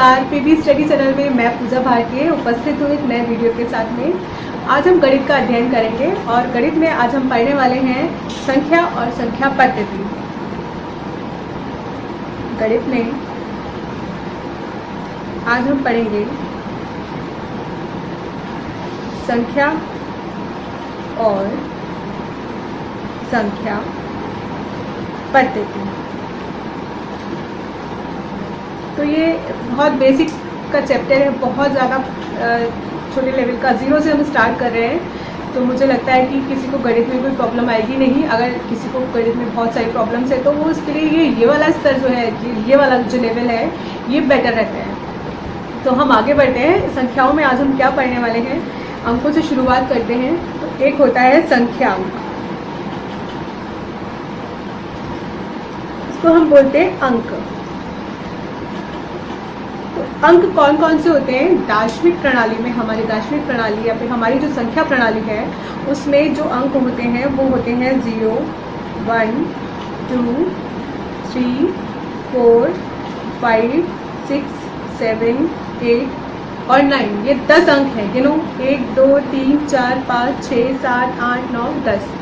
नमस्कार, PB study channel में मैं पूजा भारती उपस्थित हूँ एक नए वीडियो के साथ में। आज हम गणित का अध्ययन करेंगे और गणित में आज हम पढ़ने वाले हैं संख्या और संख्या पद्धति। गणित में आज हम पढ़ेंगे संख्या और संख्या पद्धति। तो ये बहुत बेसिक का चैप्टर है, बहुत ज़्यादा छोटे लेवल का, जीरो से हम स्टार्ट कर रहे हैं। तो मुझे लगता है कि किसी को गणित में कोई प्रॉब्लम आएगी नहीं। अगर किसी को गणित में बहुत सारी प्रॉब्लम्स है तो वो उसके लिए ये वाला स्तर जो है, ये वाला जो लेवल है, ये बेटर रहता है। तो हम आगे बढ़ते हैं। संख्याओं में आज हम क्या पढ़ने वाले हैं, अंकों से शुरुआत करते हैं। तो एक होता है संख्यांक, इसको हम बोलते हैं अंक। अंक कौन कौन से होते हैं? दार्शनिक प्रणाली में, हमारी दार्शनिक प्रणाली या फिर हमारी जो संख्या प्रणाली है उसमें जो अंक होते हैं वो होते हैं 0, 1, 2, 3, 4, 5, 6, 7, 8 और 9। ये 10 अंक हैं। गिनो, 1, 2, 3, 4, 5, 6, 7, 8, 9, 10।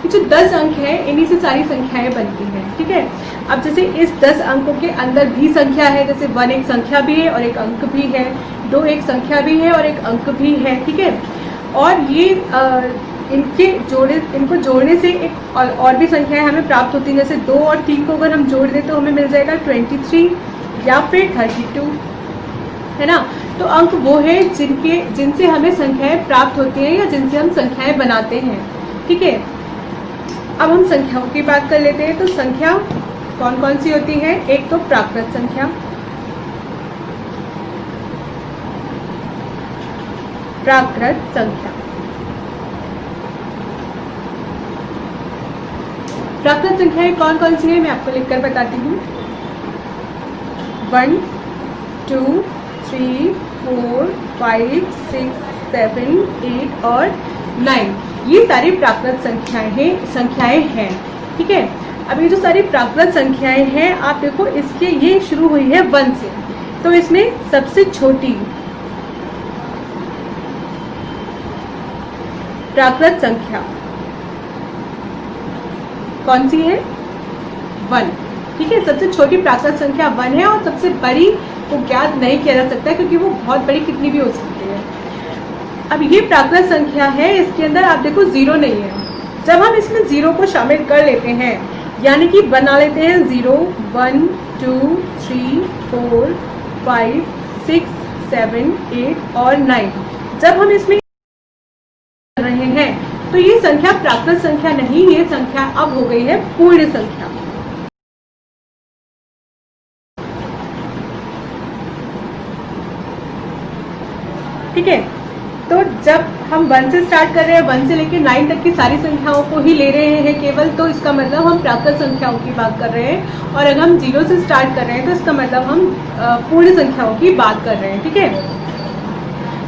ये जो 10 अंक है इन्हीं से सारी संख्याएं बनती हैं। ठीक है। अब जैसे इस 10 अंकों के अंदर भी संख्या है, जैसे 1 एक संख्या भी है और एक अंक भी है, 2 एक संख्या भी है और एक अंक भी है। ठीक है। और ये इनको जोड़ने से एक और भी संख्याएं हमें प्राप्त होती हैं। जैसे 2 और 3 को अगर हम जोड़ दें तो हमें मिल जाएगा 23 या फिर 32, है ना। तो अंक वो है जिनसे हमें संख्याएं प्राप्त होती हैं या जिनसे हम संख्याएं बनाते हैं। ठीक है। अब हम संख्याओं की बात कर लेते हैं। तो संख्या कौन कौन सी होती है? एक तो प्राकृत संख्या, प्राकृत संख्या। प्राकृत संख्याएं कौन कौन सी है मैं आपको लिखकर बताती हूँ। 1, 2, 3, 4, 5, 6, 7, 8 और 9। ये सारी प्राकृत संख्याएं हैं। ठीक है। अब ये जो सारी प्राकृत संख्याएं हैं, आप देखो इसके ये शुरू हुई है 1 से, तो इसमें सबसे छोटी प्राकृत संख्या कौन सी है? 1। ठीक है। सबसे छोटी प्राकृत संख्या 1 है और सबसे बड़ी को ज्ञात नहीं किया जा सकता क्योंकि वो बहुत बड़ी कितनी भी हो सकती है। अब ये प्राकृत संख्या है, इसके अंदर आप देखो 0 नहीं है। जब हम इसमें 0 को शामिल कर लेते हैं, यानी कि बना लेते हैं 0, 1, 2, 3, 4, 5, 6, 7, 8 और 9, जब हम इसमें कर रहे हैं तो ये संख्या प्राकृत संख्या नहीं, ये संख्या अब हो गई है पूर्ण संख्या। ठीक है। तो जब हम 1 से स्टार्ट कर रहे हैं, 1 से लेकर 9 तक की सारी संख्याओं को ही ले रहे हैं केवल, तो इसका मतलब हम प्राकृत संख्याओं की बात कर रहे हैं। और अगर हम 0 से स्टार्ट कर रहे हैं तो इसका मतलब हम पूर्ण संख्याओं की बात कर रहे हैं। ठीक है।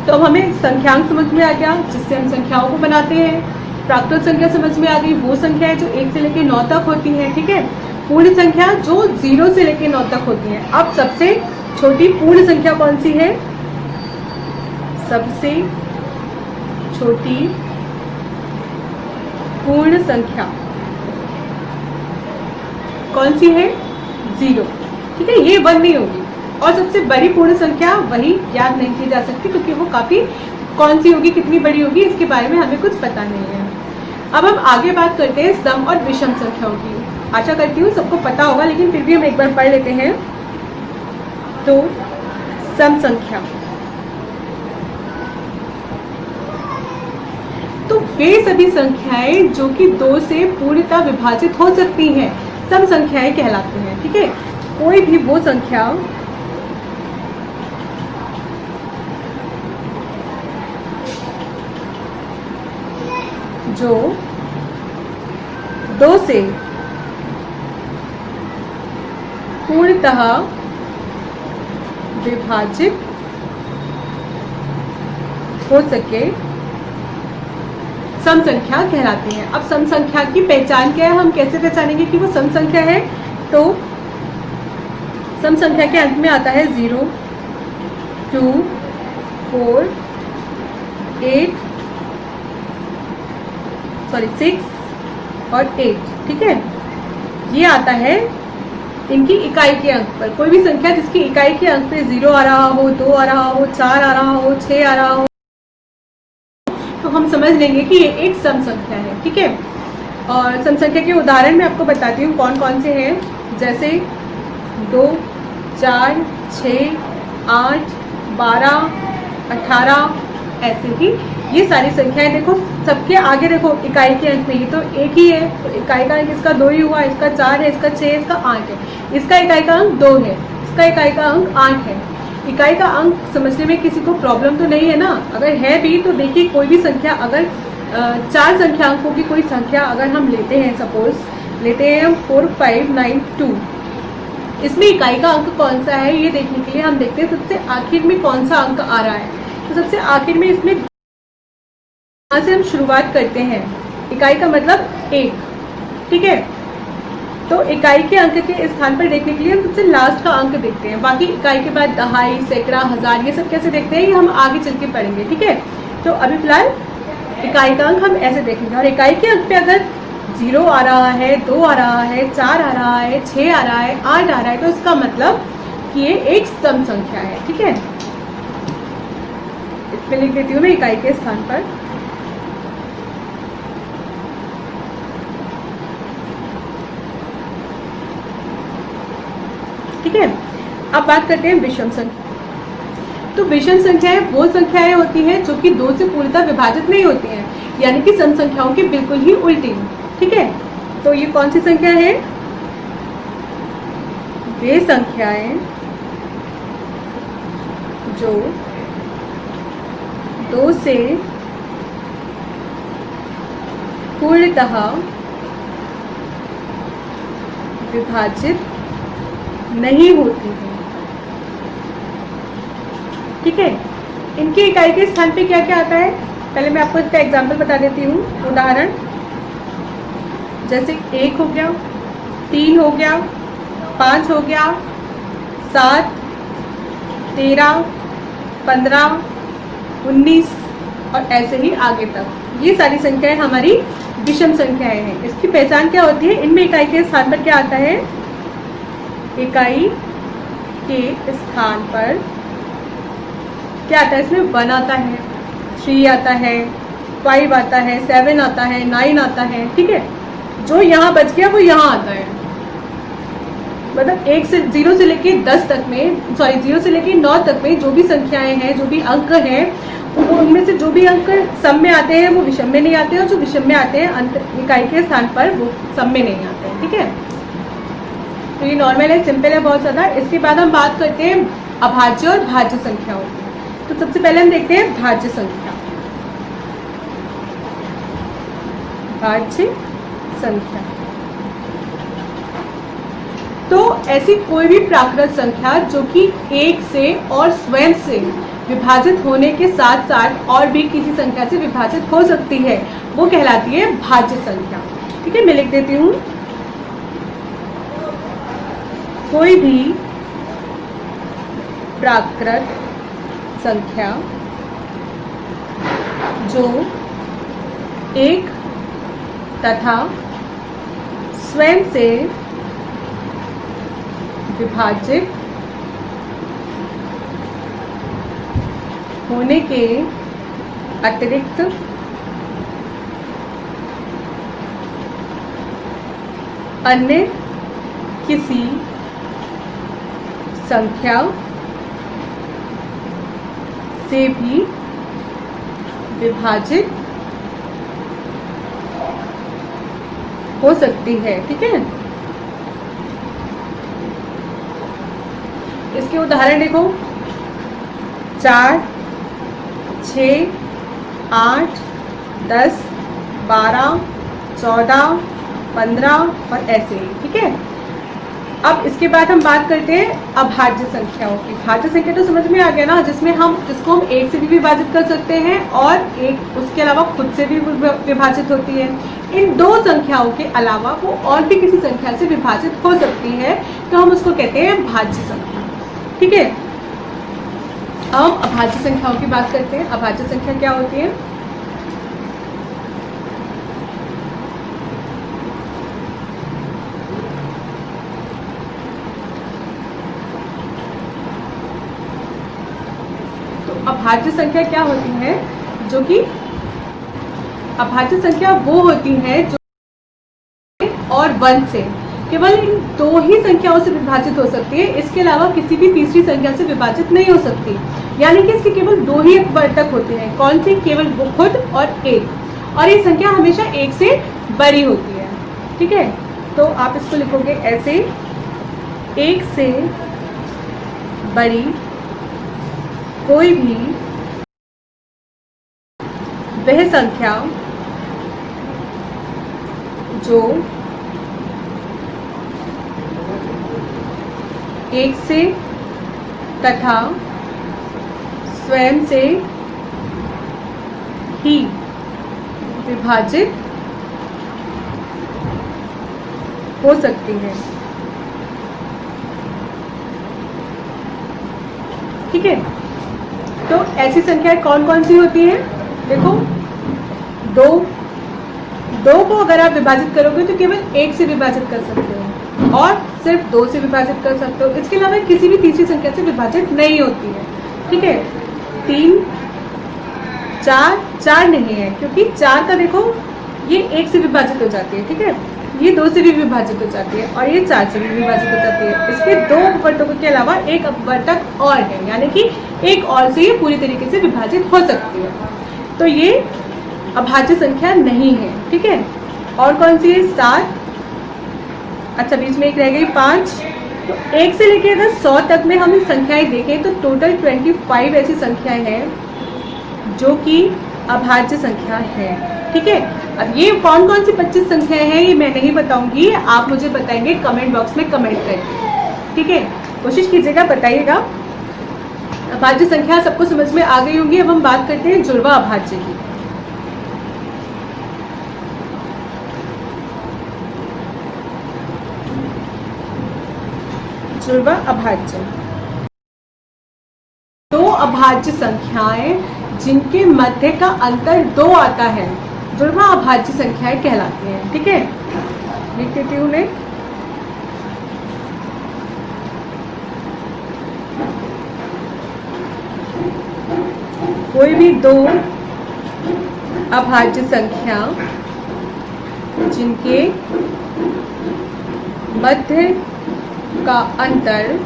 तो अब हमें संख्यांक समझ में आ गया जिससे हम संख्याओं को बनाते हैं। प्राकृत संख्या समझ में आ गई, वो संख्या है जो 1 से लेकर 9 तक होती है। ठीक है। पूर्ण संख्या जो 0 से लेकर 9 तक होती है। अब सबसे छोटी पूर्ण संख्या कौन सी है? सबसे छोटी पूर्ण संख्या कौन सी है? 0। ठीक है। ये 1 नहीं होगी। और सबसे बड़ी पूर्ण संख्या वही याद नहीं की जा सकती क्योंकि वो काफी कौन सी होगी, कितनी बड़ी होगी, इसके बारे में हमें कुछ पता नहीं है। अब हम आगे बात करते हैं सम और विषम संख्याओं की। आशा करती हूँ सबको पता होगा, लेकिन फिर भी हम एक बार पढ़ लेते हैं। तो सम संख्या, तो वे सभी संख्याएं जो कि 2 से पूर्णतः विभाजित हो सकती हैं सम संख्याएं कहलाती हैं। ठीक है। कोई भी वो संख्या जो 2 से पूर्णतः विभाजित हो सके सम संख्या कहलाती हैं। अब सम संख्या की पहचान क्या है, हम कैसे पहचानेंगे कि वो सम संख्या है? तो सम संख्या के अंत में आता है 0, 2, 4, 6 और 8, ठीक है। ये आता है इनकी इकाई के अंक पर। कोई भी संख्या जिसकी इकाई के अंक पे 0 आ रहा हो, 2 आ रहा हो, 4 आ रहा हो, 6 आ रहा हो, तो हम समझ लेंगे कि ये एक सम संख्या है, ठीक है। और सम संख्या के उदाहरण मैं आपको बताती हूँ कौन कौन से हैं। जैसे 2, 4, 6, 8, 12, 18, ऐसे ही ये सारी संख्याएं देखो, सबके आगे देखो इकाई के अंक में ये तो एक ही है, तो इकाई का अंक इसका 2 ही हुआ, इसका 4 है, इसका 6 है, इसका 8 है, इसका इकाई का अंक 2 है, इसका इकाई का अंक 8 है। इकाई का अंक समझने में किसी को प्रॉब्लम तो नहीं है ना? अगर है भी तो देखिए, कोई भी संख्या अगर 4 संख्या अंकों की कोई संख्या अगर हम लेते हैं, सपोज लेते हैं हम 4, 5, 9, 2, इसमें इकाई का अंक कौन सा है ये देखने के लिए हम देखते हैं सबसे आखिर में कौन सा अंक आ रहा है। तो सबसे आखिर में इसमें यहाँ से हम शुरुआत करते हैं। इकाई का मतलब 1, ठीक है। तो इकाई के अंक के स्थान पर देखने के लिए हम सबसे लास्ट का अंक देखते हैं। बाकी इकाई के बाद दहाई, सैकड़ा, हजार, ये सब कैसे देखते हैं ये हम आगे चल के पढ़ेंगे, ठीक है। तो अभी फिलहाल इकाई का अंक हम ऐसे देखेंगे। और इकाई के अंक पे अगर 0 आ रहा है, 2 आ रहा है, 4 आ रहा है, 6 आ रहा है, 8 आ रहा है, तो इसका मतलब कि ये एक सम संख्या है, ठीक है। इसमें लिख देती हूँ मैं इकाई के स्थान पर। ठीक है। अब बात करते हैं विषम संख्या। तो विषम संख्याएं वो संख्याएं होती हैं जो कि 2 से पूर्णतः विभाजित नहीं होती हैं, यानी कि सम संख्याओं के बिल्कुल ही उल्टी, ठीक है। तो ये कौन सी संख्या है? वे संख्याएं जो 2 से पूर्णतः विभाजित नहीं होती है, ठीक है। इनकी इकाई के स्थान पे क्या क्या आता है, पहले मैं आपको इसका एग्जाम्पल बता देती हूँ, उदाहरण। जैसे 1 हो गया, 3 हो गया, 5 हो गया, 7, 13, 15, 19 और ऐसे ही आगे तक। ये सारी संख्याएं हमारी विषम संख्याएं हैं। इसकी पहचान क्या होती है? इनमें इकाई के स्थान पर क्या आता है? इकाई के स्थान पर क्या आता है? इसमें 1 आता है, 3 आता है, 5 आता है, 7 आता है, 9 आता है, ठीक है। जो यहाँ बच गया वो यहाँ आता है। मतलब 0 से लेके 10 तक में, सॉरी 0 से लेके 9 तक में जो भी संख्याएं हैं, जो भी अंक हैं, वो उनमें से जो भी अंक सम में आते हैं वो विषम में नहीं आते, और जो विषम में आते हैं इकाई के स्थान पर वो सम में नहीं आते हैं, ठीक है। तो ये नॉर्मल है, सिंपल है बहुत ज़्यादा। इसके बाद हम बात करते हैं अभाज्य और भाज्य संख्याओं की। तो सबसे पहले हम देखते हैं भाज्य संख्या। भाज्य संख्या तो ऐसी कोई भी प्राकृत संख्या जो कि 1 से और स्वयं से विभाजित होने के साथ साथ और भी किसी संख्या से विभाजित हो सकती है, वो कहलाती है भाज्य संख्या, ठीक है। मैं लिख देती हूँ, कोई भी प्राकृत संख्या जो 1 तथा स्वयं से विभाजित होने के अतिरिक्त अन्य किसी संख्या से भी विभाजित हो सकती है, ठीक है। इसके उदाहरण देखो, 4, 6, 8, 10, 12, 14, 15 और ऐसे ही, ठीक है। अब इसके बाद हम बात करते हैं अभाज्य संख्याओं की। भाज्य संख्या तो समझ में आ गया ना, जिसको हम 1 से भी विभाजित कर सकते हैं और एक उसके अलावा खुद से भी विभाजित होती है। इन 2 संख्याओं के अलावा वो और भी किसी संख्या से विभाजित हो सकती है, तो हम उसको कहते हैं भाज्य संख्या, ठीक है। हम अभाज्य संख्याओं की बात करते हैं। अभाज्य संख्या क्या होती है? तो अभाज्य संख्या क्या होती है? जो कि अभाज्य संख्या वो होती है जो और 1 से, केवल इन 2 ही संख्याओं से विभाजित हो सकती है, इसके अलावा किसी भी तीसरी संख्या से विभाजित नहीं हो सकती। यानी कि इसके केवल 2 ही अपवर्तक होते हैं। कौन सी? केवल वो खुद और 1, और ये संख्या हमेशा 1 से बड़ी होती है। ठीक है, तो आप इसको लिखोगे ऐसे, 1 से बड़ी कोई भी वह संख्या जो 1 से तथा स्वयं से ही विभाजित हो सकती है। ठीक है, तो ऐसी संख्याएं कौन कौन सी होती हैं? देखो, 2 को अगर आप विभाजित करोगे तो केवल 1 से विभाजित कर सकते हो और सिर्फ 2 से विभाजित कर सकते हो। इसके अलावा किसी भी तीसरी संख्या से विभाजित नहीं होती है। ठीक है, 3, 4 नहीं है, क्योंकि 4 का देखो ये 1 से विभाजित हो जाती है। ठीक है, ये 2 से भी विभाजित हो जाती है और ये 4 से भी विभाजित हो जाती है। इसके 2 अपवर्तकों के अलावा एक अपवर्तक और है, यानी कि एक और से ये पूरी तरीके से विभाजित हो सकती है। तो ये अभाज्य संख्या नहीं है। ठीक है, और कौन सी है? 7। अच्छा, बीच में एक रह गई 5। तो 1 से लेकर अगर 100 तक में हम संख्याएं देखें तो टोटल 25 ऐसी संख्याएं हैं जो कि अभाज्य संख्या है। ठीक है, अब ये कौन कौन सी 25 संख्याएं हैं ये मैं नहीं बताऊंगी, आप मुझे बताएंगे कमेंट बॉक्स में कमेंट करके। ठीक है, कोशिश कीजिएगा, बताइएगा। अभाज्य संख्या सबको समझ में आ गई होंगी। अब हम बात करते हैं जुड़वा अभाज्य की। जुड़वा अभाज्य, 2 अभाज्य संख्याएं जिनके मध्य का अंतर 2 आता है, जुड़वा अभाज्य संख्याएं कहलाती हैं। ठीक है, लिख देती हूं मैं। कोई भी 2 अभाज्य संख्या जिनके मध्य का अंतर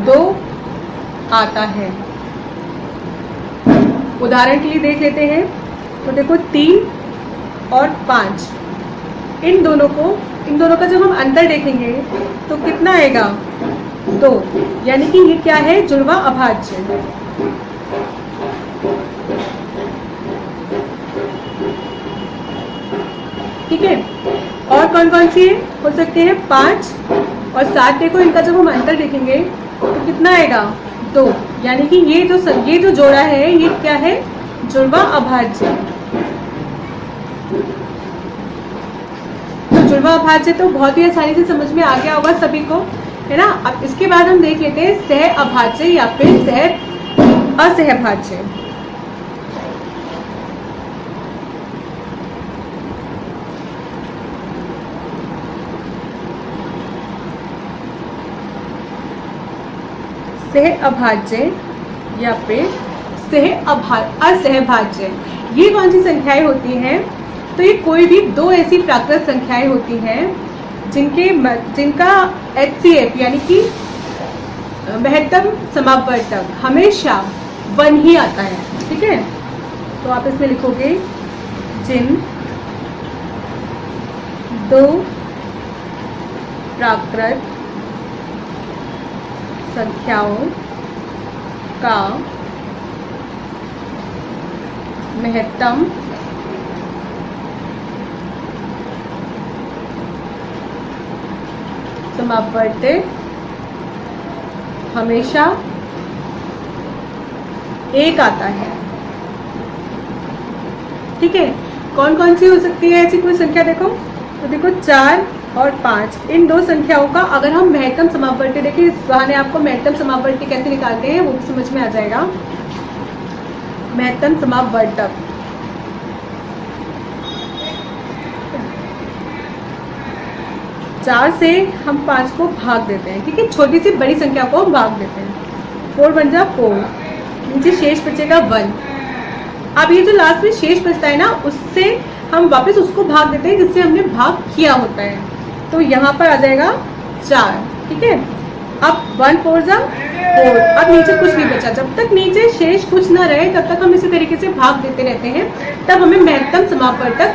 2 आता है। उदाहरण के लिए देख लेते हैं, तो देखो 3 और 5, इन दोनों का जब हम अंतर देखेंगे तो कितना आएगा? 2, यानी कि ये क्या है? जुड़वा अभाज्य। ठीक है, और कौन कौन सी है? हो सकते हैं 5 और 7। देखो, इनका जब हम अंतर देखेंगे तो कितना आएगा? 2, यानी कि ये जो जोड़ा है ये क्या है? जुड़वा अभाज्य। तो जुड़वा अभाज्य तो बहुत ही आसानी से समझ में आ गया होगा सभी को, है ना। अब इसके बाद हम देख लेते हैं सह अभाज्य या फिर सह असहभाज्य। सह अभाज्य या फिर असहभाज्य, ये कौन सी संख्याएं होती हैं? तो ये कोई भी 2 ऐसी प्राकृत संख्याएं होती हैं जिनका HCF यानी कि महत्तम समापवर्तक हमेशा 1 ही आता है। ठीक है, तो आप इसमें लिखोगे जिन 2 प्राकृत संख्याओं का महत्तम समापवर्तक हमेशा 1 आता है। ठीक है, कौन कौन सी हो सकती है ऐसी कोई संख्या? देखो, तो देखो 4 और 5, इन दो संख्याओं का अगर हम महत्तम समापवर्ती देखें, इस बहाने आपको महत्तम समापवर्ती कैसे निकालते हैं वो भी समझ में आ जाएगा। महत्तम समापवर्तक, चार से हम 5 को भाग देते हैं, ठीक है, छोटी सी बड़ी संख्या को हम भाग देते हैं। 4 बन जा 4, नीचे शेष बचेगा 1। अब ये जो लास्ट में शेष बचता है ना, उससे हम वापस उसको भाग देते हैं जिससे हमने भाग किया होता है, तो यहाँ पर आ जाएगा 4, ठीक है। अब 1 4 जा 4, अब नीचे कुछ नहीं बचा। जब तक नीचे शेष कुछ ना रहे तब तक हम इसी तरीके से भाग देते रहते हैं, तब हमें महत्तम समापवर्तक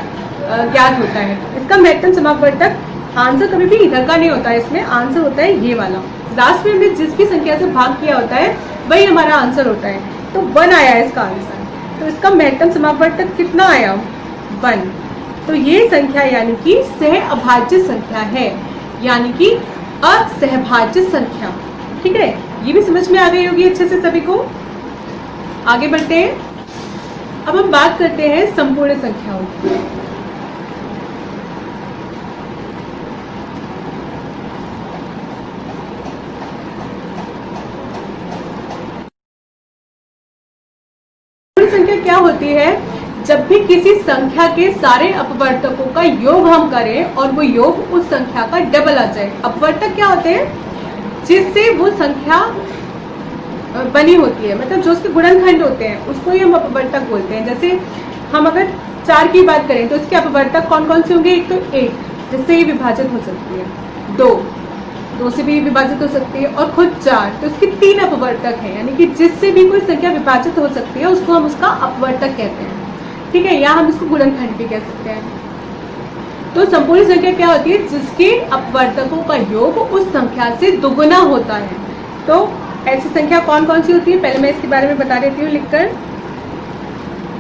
ज्ञात होता है। इसका महत्तम समापवर्तक आंसर कभी भी इधर का नहीं होता है, इसमें आंसर होता है ये वाला। लास्ट में हमने जिस भी संख्या से भाग किया होता है वही हमारा आंसर होता है। तो 1 आया है इसका आंसर, तो इसका महत्तम समापवर्तक कितना आया? 1। तो ये संख्या यानी कि सह अभाज्य संख्या है, यानी कि असहभाज्य संख्या, ठीक है। ये भी समझ में आ गई होगी अच्छे से सभी को। आगे बढ़ते हैं। अब हम बात करते हैं संपूर्ण संख्याओं की। संख्या क्या होती है? जब भी किसी संख्या के सारे अपवर्तकों का योग हम करें और वो योग उस संख्या का डबल आ जाए। अपवर्तक क्या होते हैं? जिससे वो संख्या बनी होती है, मतलब जो उसके गुणनखंड होते हैं उसको ही हम अपवर्तक बोलते हैं। जैसे हम अगर 4 की बात करें तो इसके अपवर्तक कौन कौन से होंगे? एक तो 8, जिससे ये विभाजित हो सकती है, 2 से भी विभाजित हो सकती है, और खुद 4, तो इसके 3 अपवर्तक हैं, यानी कि जिससे भी कोई संख्या विभाजित हो सकती है उसको हम उसका अपवर्तक कहते हैं, ठीक है, या हम इसको गुणनखंड भी कह सकते हैं। तो संपूर्ण संख्या क्या होती है? जिसके अपवर्तकों का योग उस संख्या से दुगुना होता है। तो ऐसी संख्या कौन कौन सी होती है? पहले मैं इसके बारे में बता देती हूँ लिखकर।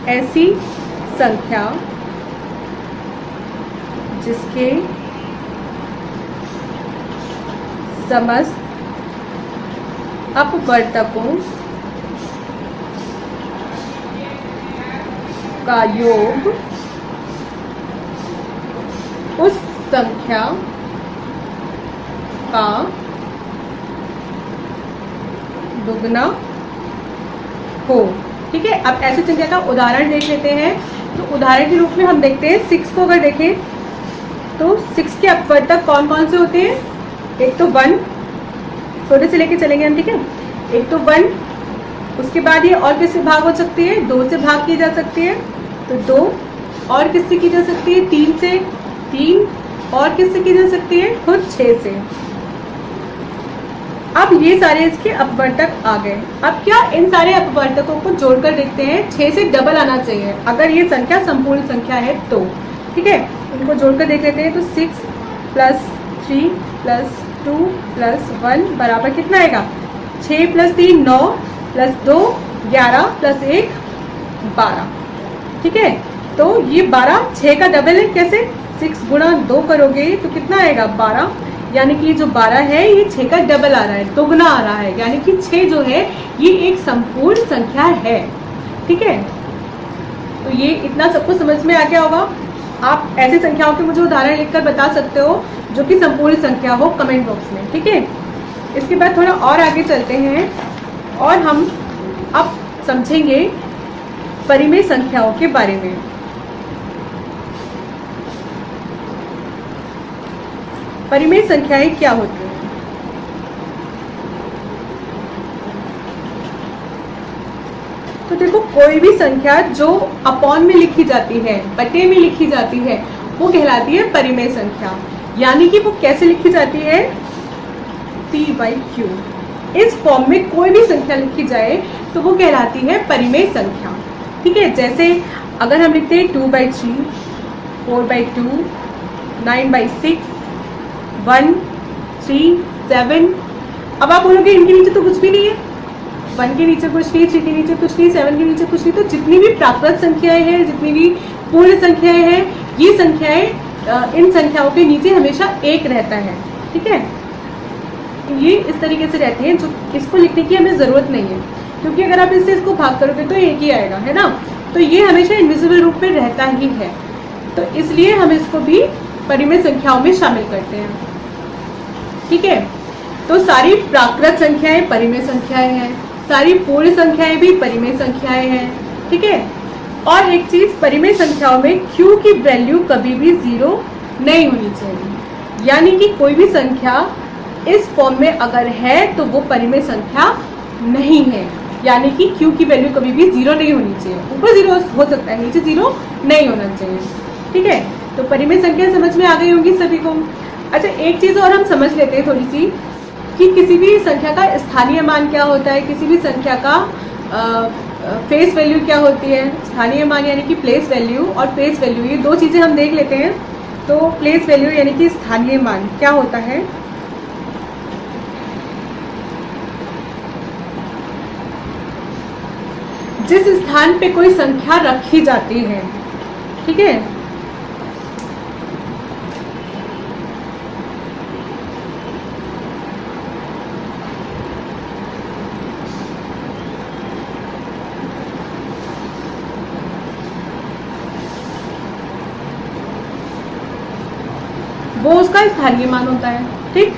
ऐसी संख्या जिसके समस्त अपवर्तकों का योग उस संख्या का दुगना हो, ठीक है। अब ऐसी संख्या का उदाहरण देख लेते हैं। तो उदाहरण के रूप में हम देखते हैं 6 को अगर देखें तो 6 के अपवर्तक कौन कौन से होते हैं? एक तो 1, छोटे से लेके चलेंगे हम, ठीक है। एक तो 1, उसके बाद ये और किससे भाग हो सकती है? 2 से भाग की जा सकती है, तो 2, और किससे की जा सकती है? 3 से, 3, और किससे की जा सकती है? खुद 6 से। अब ये सारे इसके अपवर्तक आ गए। अब क्या इन सारे अपवर्तकों को जोड़कर देखते हैं, 6 से डबल आना चाहिए अगर ये संख्या संपूर्ण संख्या है तो, ठीक है। इनको जोड़कर देख लेते हैं। तो 6 + 3 + 2 + 1 बराबर कितना आएगा? 6 + 3 9 + 2 11 + 1 12, ठीक है। तो ये 12 6 का डबल है। कैसे? 6 × 2 करोगे तो कितना आएगा? 12, यानी कि जो 12 है ये 6 का डबल आ रहा है, दोगुना आ रहा है, यानी कि 6 जो है ये एक संपूर्ण संख्या है, ठीक है। तो ये इतना सबको समझ में आ गया होगा। आप ऐसी संख्याओं के मुझे उदाहरण लिखकर बता सकते हो जो कि संपूर्ण संख्या हो कमेंट बॉक्स में, ठीक है। इसके बाद थोड़ा और आगे चलते हैं और हम अब समझेंगे परिमेय संख्याओं के बारे में। परिमेय संख्याएं क्या होती हैं? तो देखो, कोई भी संख्या जो अपॉन में लिखी जाती है, बटे में लिखी जाती है, वो कहलाती है परिमेय संख्या। यानी कि वो कैसे लिखी जाती है? P/Q। इस फॉर्म में कोई भी संख्या लिखी जाए तो वो कहलाती है परिमेय संख्या, ठीक है। जैसे अगर हम लिखते हैं 2/3, 4/2, 9/6, 1, 3, 7। अब आप बोलोगे इनके नीचे तो कुछ भी नहीं है, 1 के नीचे कुछ नहीं, 3 के नीचे कुछ नहीं, 7 के नीचे कुछ नहीं। तो जितनी भी प्राकृत संख्याएं हैं, जितनी भी पूर्ण संख्याएं हैं, ये संख्याएं इन संख्याओं के नीचे हमेशा 1 रहता है, ठीक है। ये इस तरीके से रहती हैं, जो इसको लिखने की हमें जरूरत नहीं है, क्योंकि अगर आप इससे इसको भाग करोगे तो 1 ही आएगा, है ना। तो ये हमेशा इनविजिबल रूप में रहता ही है, तो इसलिए हम इसको भी परिमेय संख्याओं में शामिल करते हैं। ठीक है, तो सारी प्राकृत संख्याएं परिमेय संख्याएं हैं, सारी पूर्ण संख्याएं भी परिमेय संख्याएं हैं। ठीक है, और एक चीज, परिमेय संख्याओं में q की वैल्यू कभी भी 0 नहीं होनी चाहिए, यानी कि कोई भी संख्या इस फॉर्म में अगर है तो वो परिमेय संख्या नहीं है, यानी कि q की वैल्यू कभी भी 0 नहीं होनी चाहिए। ऊपर 0 हो सकता है, नीचे 0 नहीं होना चाहिए। ठीक है, तो परिमेय संख्या समझ में आ गई होंगी सभी को। अच्छा, एक चीज और हम समझ लेते हैं थोड़ी सी, कि किसी भी संख्या का स्थानीय मान क्या होता है, किसी भी संख्या का फेस वैल्यू क्या होती है। स्थानीय मान यानी कि प्लेस वैल्यू, और फेस वैल्यू, ये दो चीजें हम देख लेते हैं। तो प्लेस वैल्यू यानी कि स्थानीय मान क्या होता है, जिस स्थान पे कोई संख्या रखी जाती है। ठीक है, वो उसका स्थानीय मान होता है। ठीक,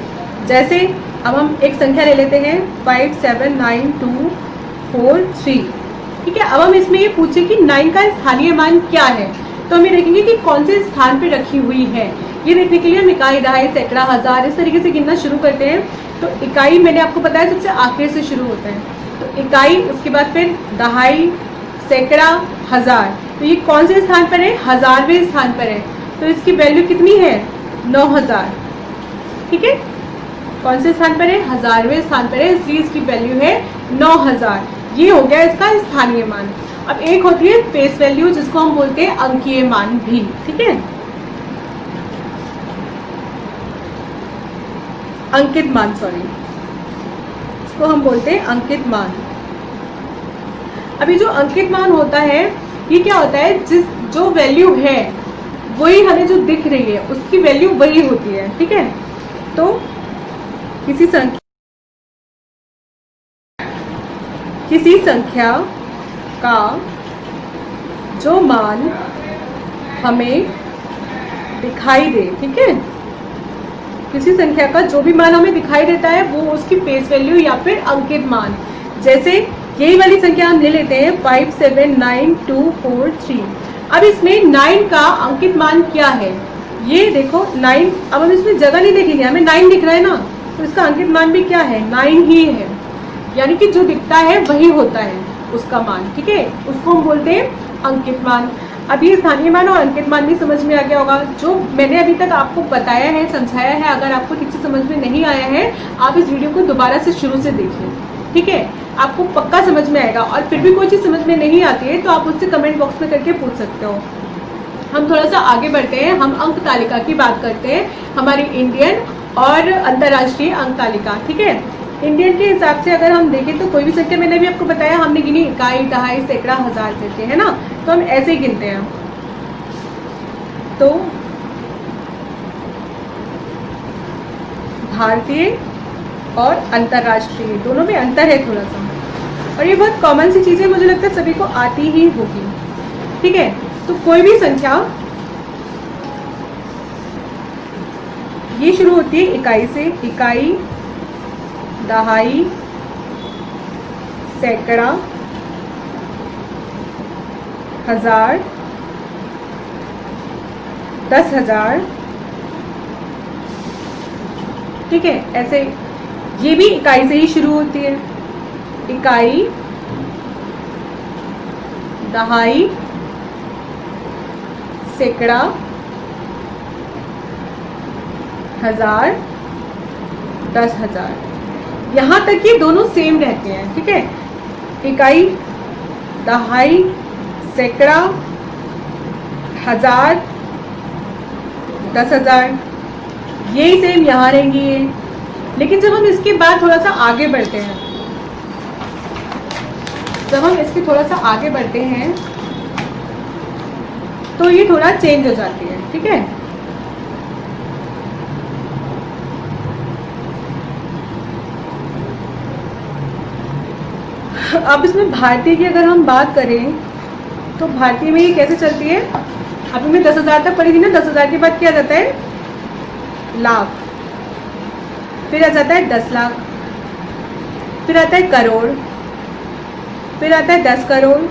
जैसे अब हम एक संख्या ले लेते हैं 5792443। ठीक है, अब हम इसमें ये पूछे कि 9 का स्थानीय मान क्या है, तो हम ये देखेंगे कि कौन से स्थान पे रखी हुई है। ये देखने के लिए हम इकाई, दहाई, सैकड़ा, हजार इस तरीके से गिनना शुरू करते हैं। तो इकाई मैंने आपको बताया सबसे आखिर से शुरू होता है, तो इकाई, उसके बाद फिर दहाई, सैकड़ा, हजार। तो ये कौन से स्थान पर है, 1000वें स्थान पर है, तो इसकी वैल्यू कितनी है, 9000। ठीक है, कौन से स्थान पर है, 1000वें स्थान पर है, इसलिए इसकी वैल्यू है 9000। ये हो गया इसका स्थानीय मान। अब एक होती है फेस वैल्यू, जिसको हम बोलते हैं अंकीय मान भी। ठीक है, अंकित मान, सॉरी, इसको हम बोलते हैं अंकित मान। अभी जो अंकित मान होता है, ये क्या होता है, जो वैल्यू है वही हमें जो दिख रही है उसकी वैल्यू वही होती है। ठीक है, तो किसी संख्या का जो मान हमें दिखाई दे, ठीक है, किसी संख्या का जो भी मान हमें दिखाई देता है वो उसकी फेस वैल्यू या फिर अंकित मान। जैसे यही वाली संख्या हम ले लेते हैं 579243। अब इसमें 9 का अंकित मान क्या है, ये देखो 9। अब हम इसमें जगह नहीं देखेंगे, हमें 9 दिख रहा है ना, तो इसका अंकित मान भी क्या है, 9 ही है, यानी कि जो दिखता है वही होता है उसका मान। ठीक है, उसको हम बोलते हैं अंकित मान। अब ये स्थानीय मान और अंकित मान भी समझ में आ गया होगा। जो मैंने अभी तक आपको बताया है, समझाया है, अगर आपको ठीक से समझ में नहीं आया है, आप इस वीडियो को दोबारा से शुरू से देखिए। ठीक है, आपको पक्का समझ में आएगा। और फिर भी कोई चीज़ समझ में नहीं आती है तो आप मुझसे कमेंट बॉक्स में करके पूछ सकते हो। हम थोड़ा सा आगे बढ़ते हैं, हम अंक तालिका की बात करते हैं, हमारी इंडियन और अंतर्राष्ट्रीय अंक तालिका। ठीक है, इंडियन के हिसाब से अगर हम देखें तो कोई भी संख्या, मैंने भी आपको बताया, हमने गिनी इकाई, दहाई, सैकड़ा, हजार करके, है ना, तो हम ऐसे ही गिनते हैं। तो भारतीय और अंतर्राष्ट्रीय दोनों में अंतर है थोड़ा सा, और ये बहुत कॉमन सी चीज़ है, मुझे लगता है सभी को आती ही होगी। ठीक है, तो कोई भी संख्या ये शुरू होती है इकाई से, इकाई, दहाई, सैकड़ा, हजार, 10,000। ठीक है, ऐसे ये भी इकाई से ही शुरू होती है, इकाई, दहाई, सैकड़ा, हजार, 10,000। यहाँ तक ये दोनों सेम रहते हैं। ठीक है, इकाई, दहाई, सैकड़ा, हजार, 10,000, यही सेम यहाँ रहेंगी ये। लेकिन जब हम इसके बाद थोड़ा सा आगे बढ़ते हैं, तो ये थोड़ा चेंज हो जाती है। ठीक है, अब इसमें भारतीय की अगर हम बात करें तो भारतीय में ये कैसे चलती है? अभी मैं 10,000 तक पढ़ी थी ना, 10,000 के बाद क्या आ जाता है? लाख, फिर आ जाता है 10 लाख, फिर आता है करोड़, फिर आता है 10 करोड़,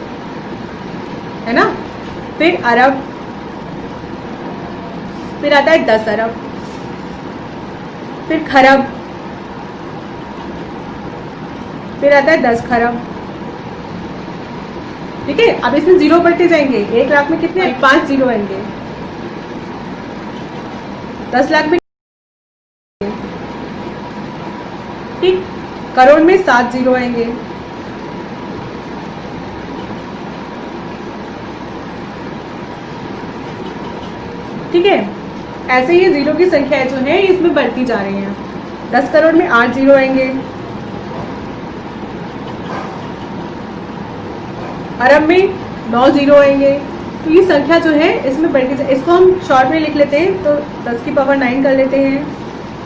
है ना, फिर अरब, फिर आता है 10 अरब, फिर खरब, फिर आता है 10 खरब। ठीक है, अब इसमें जीरो बढ़ते जाएंगे। 1 लाख में कितने? 5 जीरो आएंगे। 10 लाख में, ठीक, करोड़ में 7 जीरो आएंगे। ठीक है, ऐसे ही जीरो की संख्या जो है इसमें बढ़ती जा रही है। 10 करोड़ में 8 जीरो आएंगे, अरब में 9 जीरो आएंगे। तो ये संख्या जो है इसमें बढ़ती जाए। इसको हम शॉर्ट में लिख लेते हैं, तो 10 की पावर 9 कर लेते हैं,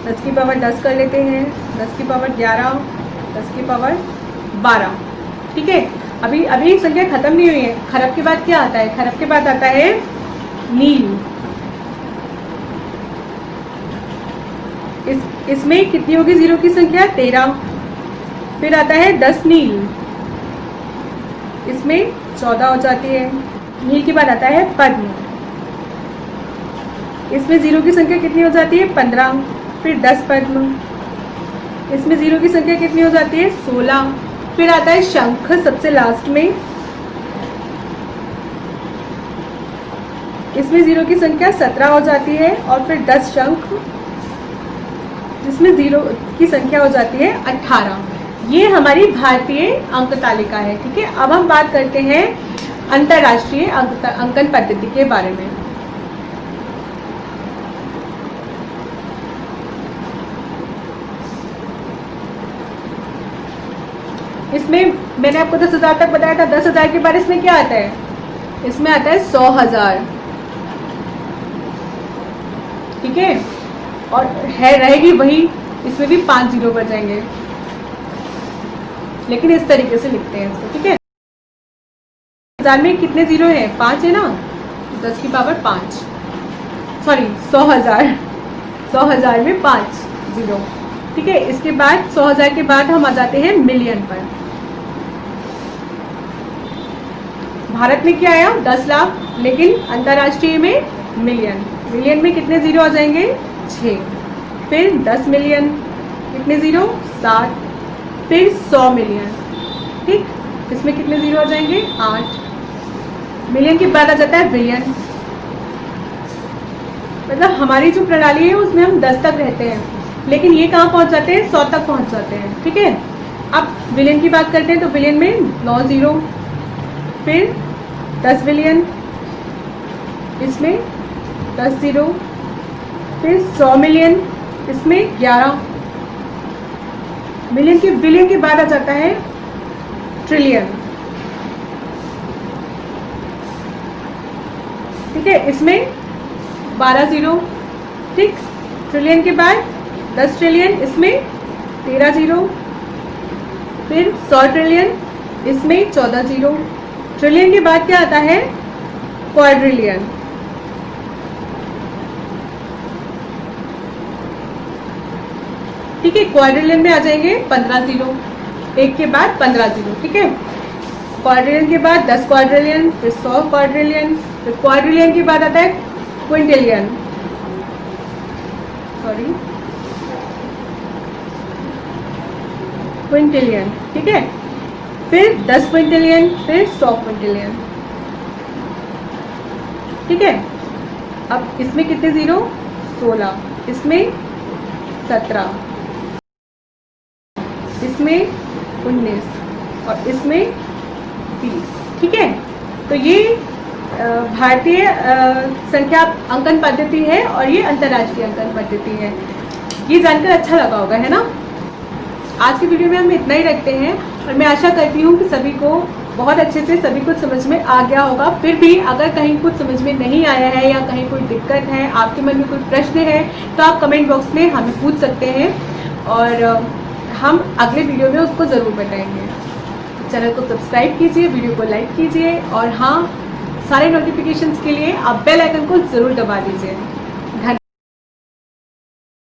10 की पावर 10 कर लेते हैं, 10 की पावर 11, 10 की पावर 12। ठीक है, अभी संख्या खत्म नहीं हुई है। खरब के बाद क्या आता है? खरब के बाद आता है नील। इसमें कितनी होगी जीरो की संख्या? 13। फिर आता है 10 नील, इसमें 14 हो जाती है। नील के बाद आता है पद्म, इसमें जीरो की संख्या कितनी हो जाती है? 15। फिर 10 पद्म, इसमें जीरो की संख्या कितनी हो जाती है? 16। फिर आता है शंख सबसे लास्ट में, इसमें जीरो की संख्या 17 हो जाती है। और फिर 10 शंख, जिसमें जीरो की संख्या हो जाती है 18। ये हमारी भारतीय अंक तालिका है। ठीक है, अब हम बात करते हैं अंतरराष्ट्रीय अंकन पद्धति के बारे में। इसमें मैंने आपको 10,000 तक बताया था। 10,000 के बाद इसमें क्या आता है? इसमें आता है 100,000। ठीक है, और है रहेगी वही, इसमें भी 5 जीरो बढ़ जाएंगे, लेकिन इस तरीके से लिखते हैं इसको। ठीक है, 1000 में कितने जीरो है? 5 है ना, 10 की पावर 5, सॉरी 100,000, 100,000 में 5 जीरो। ठीक है, इसके बाद 100,000 के बाद हम आ जाते हैं मिलियन पर। भारत में क्या आया? 10 लाख, लेकिन अंतरराष्ट्रीय में मिलियन। मिलियन में कितने जीरो आ जाएंगे? 6। फिर 10 मिलियन, कितने जीरो? 7। फिर 100 मिलियन। ठीक, इसमें कितने जीरो आ जाएंगे? 8। मिलियन के बाद आ जाता है बिलियन। मतलब हमारी जो प्रणाली है उसमें हम 10 तक रहते हैं, लेकिन ये कहाँ पहुंच जाते हैं? 100 तक पहुंच जाते हैं। ठीक है, अब बिलियन की बात करते हैं, तो बिलियन में 9 जीरो, फिर 10 बिलियन, इसमें 10 जीरो, फिर 100 मिलियन, इसमें 11 मिलियन। के बिलियन के बाद आ जाता है ट्रिलियन। ठीक है, इसमें 12 जीरो। ठीक, ट्रिलियन के बाद 10 ट्रिलियन, इसमें 13 जीरो, फिर 100 ट्रिलियन, इसमें 14 जीरो। ट्रिलियन के बाद क्या आता है? क्वाड्रिलियन। ठीक है, क्वाड्रिलियन में आ जाएंगे 15 जीरो, एक के बाद 15 जीरो। ठीक है, क्वाड्रिलियन के बाद 10 क्वाड्रिलियन, फिर 100 क्वाड्रिलियन, फिर क्वाड्रिलियन के बाद आता है क्विंटिलियन, सॉरी क्विंटिलियन। ठीक है, फिर 10 क्विंटिलियन, फिर 100 क्विंटिलियन। ठीक है, अब इसमें कितने जीरो? 16, इसमें 17, इसमें 19 और इसमें 30। ठीक है, तो ये भारतीय संख्या अंकन पद्धति है और ये अंतर्राष्ट्रीय अंकन पद्धति है। ये जानकर अच्छा लगा होगा, है ना। आज की वीडियो में हम इतना ही रखते हैं और मैं आशा करती हूँ कि सभी को बहुत अच्छे से सभी कुछ समझ में आ गया होगा। फिर भी अगर कहीं कुछ समझ में नहीं आया है या कहीं कोई दिक्कत है, आपके मन में कोई प्रश्न है, तो आप कमेंट बॉक्स में हमें पूछ सकते हैं और हम अगले वीडियो में उसको ज़रूर बताएंगे। चैनल को सब्सक्राइब कीजिए, वीडियो को लाइक कीजिए और हाँ, सारे नोटिफिकेशंस के लिए आप बेल आइकन को ज़रूर दबा दीजिए। धन्यवाद।